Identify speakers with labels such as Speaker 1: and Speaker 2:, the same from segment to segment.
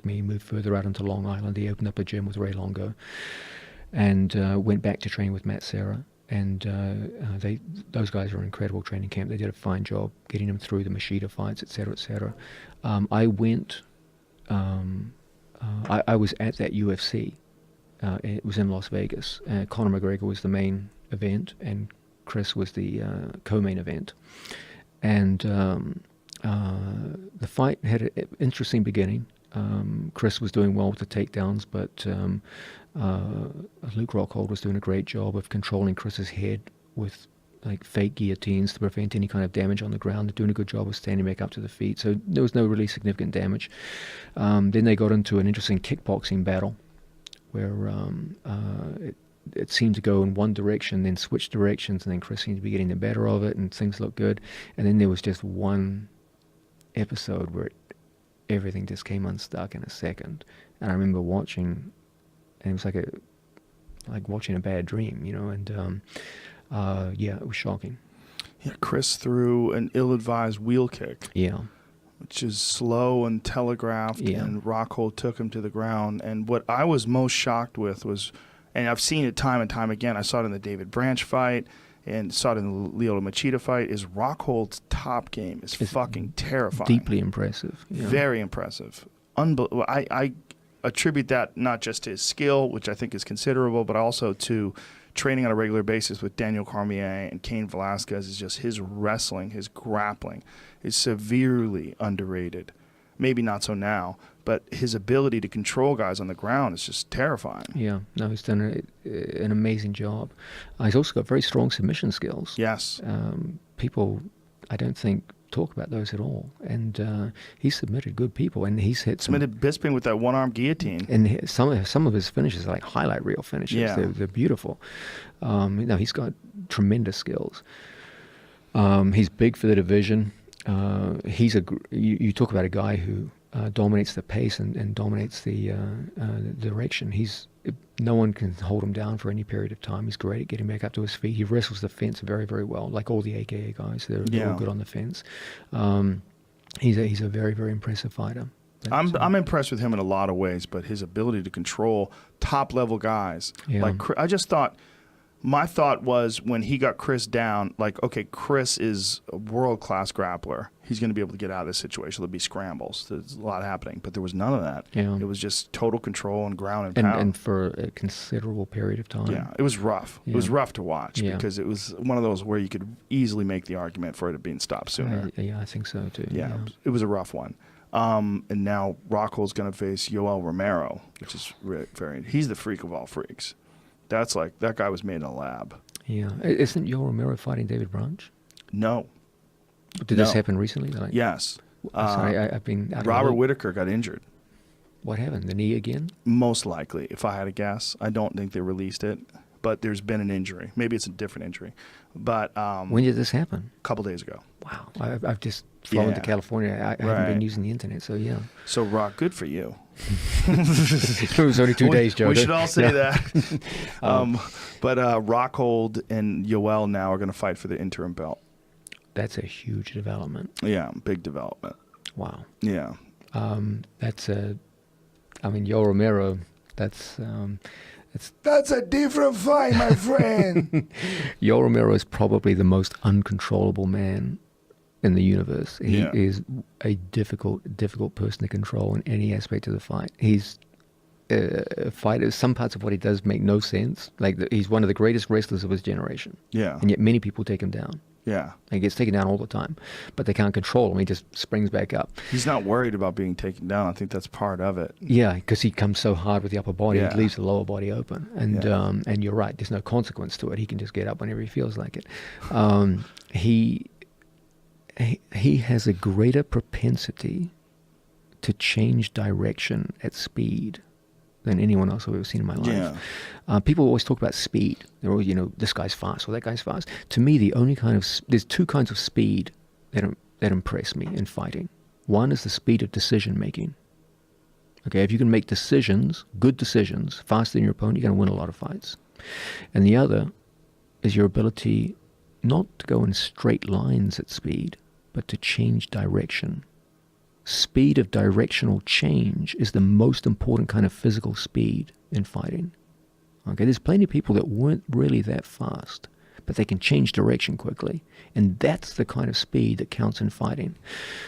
Speaker 1: left me, moved further out into Long Island. He opened up a gym with Ray Longo, and went back to training with Matt Serra. And those guys are an incredible training camp. They did a fine job getting him through the Machida fights, et cetera, et cetera. I went. I was at that UFC. It was in Las Vegas. Conor McGregor was the main event, and Chris was the co-main event. And the fight had an interesting beginning. Chris was doing well with the takedowns, but Luke Rockhold was doing a great job of controlling Chris's head with like fake guillotines to prevent any kind of damage on the ground. They're doing a good job of standing back up to the feet, so there was no really significant damage. Then they got into an interesting kickboxing battle where it seemed to go in one direction, then switch directions, and then Chris seemed to be getting the better of it, and things looked good. And then there was just one episode where everything just came unstuck in a second. And I remember watching, and it was like watching a bad dream, you know, and yeah, it was shocking.
Speaker 2: Yeah, Chris threw an ill-advised wheel kick.
Speaker 1: Yeah.
Speaker 2: Which is slow and telegraphed, and Rockhold took him to the ground. And what I was most shocked with was, and I've seen it time and time again, I saw it in the David Branch fight and saw it in the Lyoto Machida fight, is Rockhold's top game is fucking terrifying.
Speaker 1: Deeply impressive. Yeah.
Speaker 2: Very impressive. I attribute that not just to his skill, which I think is considerable, but also to training on a regular basis with Daniel Cormier and Cain Velasquez. Is just his wrestling, his grappling is severely underrated. Maybe not so now, but his ability to control guys on the ground is just terrifying.
Speaker 1: Yeah, no, he's done an amazing job. He's also got very strong submission skills.
Speaker 2: Yes.
Speaker 1: People, I don't think, talk about those at all. And he's submitted good people, and he's hit
Speaker 2: submitted Bisping with that one-arm guillotine.
Speaker 1: And some of his finishes are like highlight reel finishes.
Speaker 2: Yeah.
Speaker 1: They're beautiful. No, he's got tremendous skills. He's big for the division. You talk about a guy who dominates the pace and dominates the direction. No one can hold him down for any period of time. He's great at getting back up to his feet. He wrestles the fence very, very well, like all the AKA guys. They're all good on the fence. He's a very, very impressive fighter.
Speaker 2: I'm impressed with him in a lot of ways, but his ability to control top-level guys.
Speaker 1: Yeah.
Speaker 2: Like, I just thought, my thought was when he got Chris down, like, okay, Chris is a world-class grappler. He's going to be able to get out of this situation. There'll be scrambles. There's a lot happening, but there was none of that.
Speaker 1: Yeah.
Speaker 2: It was just total control and ground and pound.
Speaker 1: And for a considerable period of time.
Speaker 2: Yeah, it was rough.
Speaker 1: Yeah.
Speaker 2: It was rough to watch because
Speaker 1: Yeah.
Speaker 2: it was one of those where you could easily make the argument for it being stopped sooner.
Speaker 1: Yeah, I think so too.
Speaker 2: Yeah, it was a rough one. And now Rockhold's going to face Yoel Romero, which is very. He's the freak of all freaks. That's like, that guy was made in a lab.
Speaker 1: Yeah. Isn't Yoel Romero fighting David Branch?
Speaker 2: No.
Speaker 1: Did this happen recently?
Speaker 2: Yes.
Speaker 1: Sorry, I've been out of
Speaker 2: Robert
Speaker 1: the loop.
Speaker 2: Whittaker got injured.
Speaker 1: What happened? The knee again?
Speaker 2: Most likely, if I had to guess. I don't think they released it, but there's been an injury. Maybe it's a different injury. But
Speaker 1: when did this happen?
Speaker 2: A couple days ago.
Speaker 1: Wow. I've just flown to California. I haven't been using the internet, so yeah.
Speaker 2: So, Rock, good for you.
Speaker 1: It was only 2 days, Joe.
Speaker 2: We should all say that. But Rockhold and Yoel now are going to fight for the interim belt.
Speaker 1: That's a huge development.
Speaker 2: Yeah, big development.
Speaker 1: Wow.
Speaker 2: Yeah.
Speaker 1: Yoel Romero, that's
Speaker 2: a different fight, my friend.
Speaker 1: Yoel Romero is probably the most uncontrollable man in the universe. He is a difficult person to control in any aspect of the fight. He's a fighter. Some parts of what he does make no sense. Like he's one of the greatest wrestlers of his generation.
Speaker 2: Yeah.
Speaker 1: And yet many people take him down.
Speaker 2: Yeah.
Speaker 1: He gets taken down all the time, but they can't control him. He just springs back up.
Speaker 2: He's not worried about being taken down. I think that's part of it.
Speaker 1: Yeah, because he comes so hard with the upper body,
Speaker 2: Yeah.
Speaker 1: he leaves the lower body open. And you're right, there's no consequence to it. He can just get up whenever he feels like it. He has a greater propensity to change direction at speed than anyone else I've ever seen in my life.
Speaker 2: Yeah.
Speaker 1: People always talk about speed. They're always, this guy's fast or that guy's fast. To me, there's two kinds of speed that impress me in fighting. One is the speed of decision making. Okay, if you can make decisions, good decisions, faster than your opponent, you're going to win a lot of fights. And the other is your ability not to go in straight lines at speed, but to change direction speed of directional change is the most important kind of physical speed in fighting. Okay, there's plenty of people that weren't really that fast, but they can change direction quickly. And that's the kind of speed that counts in fighting.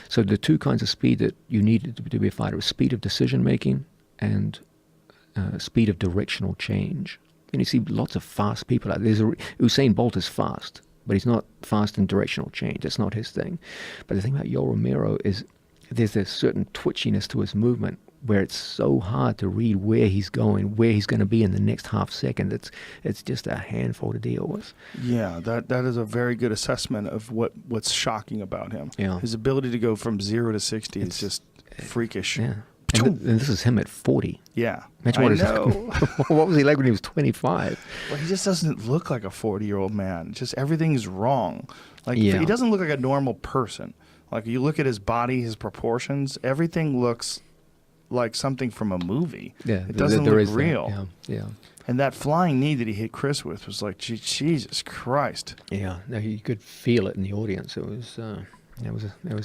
Speaker 1: So the two kinds of speed that you need to be a fighter is speed of decision making and speed of directional change. And you see lots of fast people out there. Usain Bolt is fast, but he's not fast in directional change. That's not his thing. But the thing about Yoel Romero is there's a certain twitchiness to his movement where it's so hard to read where he's going, where he's going to be in the next half second. It's just a handful to deal with.
Speaker 2: Yeah, that is a very good assessment of what's shocking about him.
Speaker 1: Yeah.
Speaker 2: His ability to go from 0 to 60 is just freakish.
Speaker 1: Yeah. And this is him at 40.
Speaker 2: Yeah.
Speaker 1: Imagine what was he like when he was 25?
Speaker 2: Well, he just doesn't look like a 40-year-old man. Just everything's wrong. Like
Speaker 1: Yeah.
Speaker 2: he doesn't look like a normal person. Like you look at his body, his proportions, everything looks like something from a movie.
Speaker 1: Yeah,
Speaker 2: it doesn't
Speaker 1: there
Speaker 2: look
Speaker 1: is that.
Speaker 2: real.
Speaker 1: Yeah.
Speaker 2: And that flying knee that he hit Chris with was like, Jesus Christ.
Speaker 1: Yeah. No, you could feel it in the audience. It was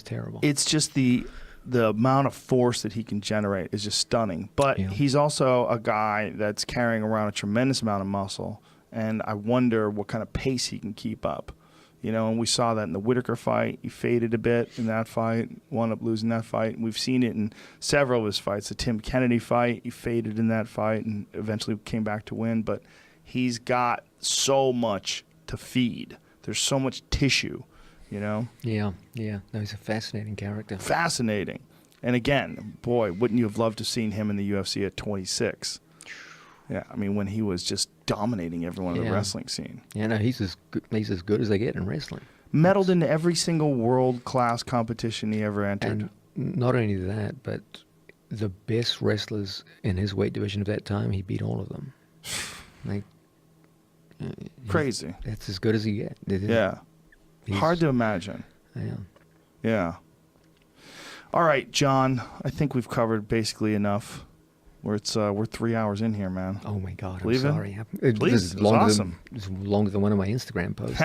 Speaker 1: terrible.
Speaker 2: It's just the amount of force that he can generate is just stunning. But
Speaker 1: Yeah.
Speaker 2: he's also a guy that's carrying around a tremendous amount of muscle, and I wonder what kind of pace he can keep up. You know, and we saw that in the Whitaker fight. He faded a bit in that fight, wound up losing that fight. And we've seen it in several of his fights. The Tim Kennedy fight, he faded in that fight and eventually came back to win. But he's got so much to feed. There's so much tissue, you know?
Speaker 1: Yeah. No, he's a fascinating character.
Speaker 2: Fascinating. And again, boy, wouldn't you have loved to have seen him in the UFC at 26? Yeah, I mean, when he was just dominating everyone in the wrestling scene.
Speaker 1: Yeah, no, he's as good as they get in wrestling.
Speaker 2: Medaled in every single world-class competition he ever entered.
Speaker 1: And not only that, but the best wrestlers in his weight division of that time, he beat all of them. Like,
Speaker 2: crazy.
Speaker 1: That's as good as he gets.
Speaker 2: Yeah. Hard to imagine.
Speaker 1: Yeah.
Speaker 2: Yeah. All right, John, I think we've covered basically enough. We're 3 hours in here, man.
Speaker 1: Oh my God,
Speaker 2: Leaving?
Speaker 1: I'm sorry.
Speaker 2: Please, it was awesome.
Speaker 1: It's longer than one of my Instagram posts.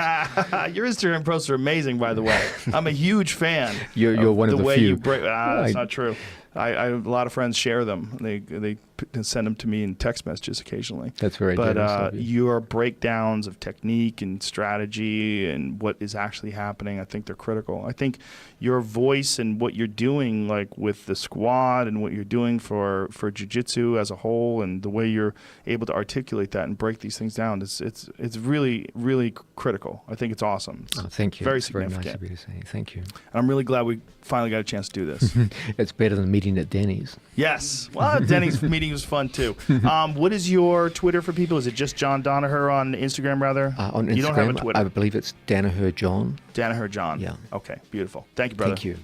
Speaker 2: Your Instagram posts are amazing, by the way. I'm a huge fan.
Speaker 1: You're one of the
Speaker 2: way
Speaker 1: few.
Speaker 2: You break. That's not true. I a lot of friends share them. They send them to me in text messages occasionally.
Speaker 1: That's very generous of you.
Speaker 2: Your breakdowns of technique and strategy and what is actually happening, I think they're critical. I think your voice and what you're doing, like with the squad and what you're doing for jiu-jitsu as a whole, and the way you're able to articulate that and break these things down, it's really, really critical. I think it's awesome. It's
Speaker 1: thank you.
Speaker 2: Very
Speaker 1: it's
Speaker 2: significant.
Speaker 1: Very nice of you to say. Thank you.
Speaker 2: And I'm really glad we finally got a chance to do this.
Speaker 1: It's better than meeting at Denny's.
Speaker 2: Yes. Well, Denny's meeting was fun too. What is your Twitter for people? Is it just John Danaher on Instagram, rather?
Speaker 1: On Instagram,
Speaker 2: you don't have a Twitter.
Speaker 1: I believe it's Danaher John.
Speaker 2: Danaher John.
Speaker 1: Yeah.
Speaker 2: Okay, beautiful. Thank you, brother.
Speaker 1: Thank you.